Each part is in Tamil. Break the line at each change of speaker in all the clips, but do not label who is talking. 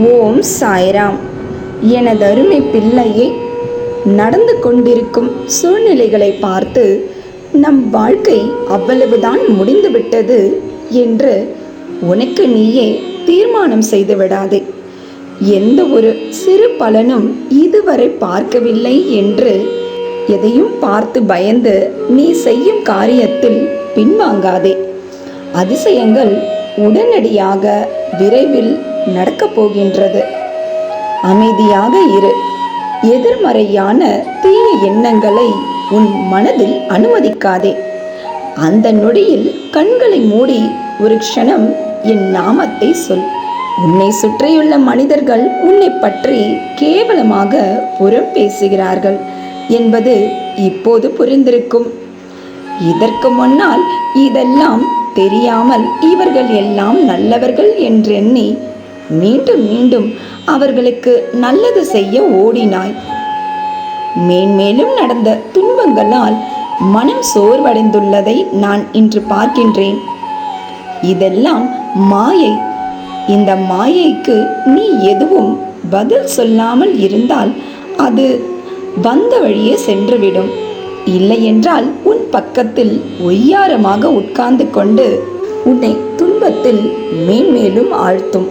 ஓம் சாய்ராம். எனதருமை பிள்ளையை, நடந்து கொண்டிருக்கும் சூழ்நிலைகளை பார்த்து நம் வாழ்க்கை அவ்வளவுதான் முடிந்துவிட்டது என்று உனக்கு நீயே தீர்மானம் செய்து விடாதே. எந்த ஒரு சிறு பலனும் இதுவரை பார்க்கவில்லை என்று எதையும் பார்த்து பயந்து நீ செய்யும் காரியத்தில் பின்வாங்காதே. அதிசயங்கள் உடனடியாக விரைவில் நடக்கப் போகின்றது. அமைதியாக இரு. எதிர்மறையான தீய எண்ணங்களை உன் மனதில் அனுமதிக்காதே. அந்த நொடியில் கண்களை மூடி ஒரு க்ஷணம் என் நாமத்தை சொல். உன்னை சுற்றியுள்ள மனிதர்கள் உன்னை பற்றி கேவலமாக புறம் பேசுகிறார்கள் என்பது இப்போது புரிந்திருக்கும். இதற்கு முன்னால் இதெல்லாம் தெரியாமல் இவர்கள் எல்லாம் நல்லவர்கள் என்றெண்ணி மீண்டும் மீண்டும் அவர்களுக்கு நல்லது செய்ய ஓடினாய். மேன்மேலும் நடந்த துன்பங்களால் மனம் சோர்வடைந்துள்ளதை நான் இன்று பார்க்கின்றேன். இதெல்லாம் மாயை. இந்த மாயைக்கு நீ எதுவும் பதில் சொல்லாமல் இருந்தால் அது வந்த வழியே சென்றுவிடும். இல்லையென்றால் உன் பக்கத்தில் ஒய்யாரமாக உட்கார்ந்து கொண்டு உன்னை துன்பத்தில் மேன்மேலும் ஆழ்த்தும்.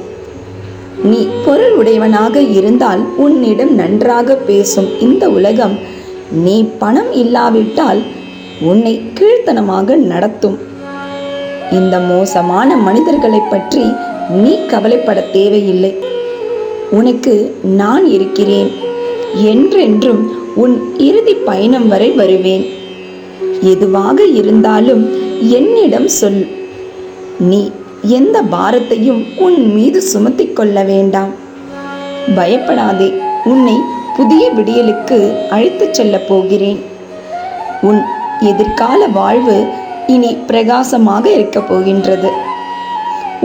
நீ பொருள் உடையவனாக இருந்தால் உன்னிடம் நன்றாக பேசும் இந்த உலகம் நீ பணம் இல்லாவிட்டால் உன்னை கீழ்த்தனமாக நடத்தும். இந்த மோசமான மனிதர்களை பற்றி நீ கவலைப்பட தேவையில்லை. உனக்கு நான் இருக்கிறேன். என்றென்றும் உன் இறுதி பயணம் வரை வருவேன். எதுவாக இருந்தாலும் என்னிடம் சொல். நீ எந்த பாரத்தையும் உன் மீது சுமத்தி கொள்ள வேண்டாம். பயப்படாதே. உன்னை புதிய விடியலுக்கு அழைத்துச் செல்லப் போகிறேன். உன் எதிர்கால வாழ்வு இனி பிரகாசமாக இருக்கப் போகின்றது.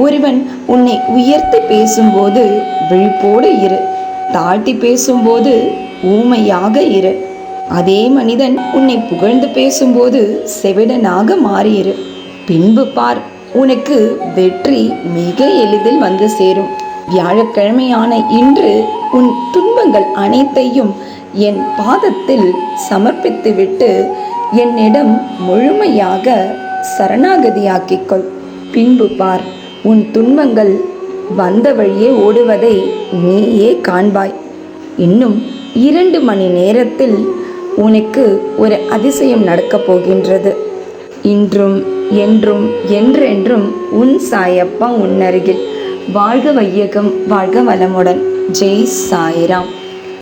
ஒருவன் உன்னை உயர்த்தி பேசும்போது விழிப்போடு இரு. தாழ்த்தி பேசும்போது ஊமையாக இரு. அதே மனிதன் உன்னை புகழ்ந்து பேசும்போது செவிடனாக மாறியிரு. பின்பு பார், உனக்கு வெற்றி மிக எளிதில் வந்து சேரும். வியாழக்கிழமையான இன்று உன் துன்பங்கள் அனைத்தையும் என் பாதத்தில் சமர்ப்பித்துவிட்டு என்னிடம் முழுமையாக சரணாகதியாக்கிக்கொள். பின்பு பார், உன் துன்பங்கள் வந்த வழியே ஓடுவதை நீயே காண்பாய். இன்னும் 2 மணி நேரத்தில் உனக்கு ஒரு அதிசயம் நடக்கப் போகின்றது. இன்றும் என்றும் என்றென்றும் உன் சாயப்பா உன் அருகில். வாழ்க வையகம், வாழ்க வளமுடன். ஜெய் சாய்ராம்.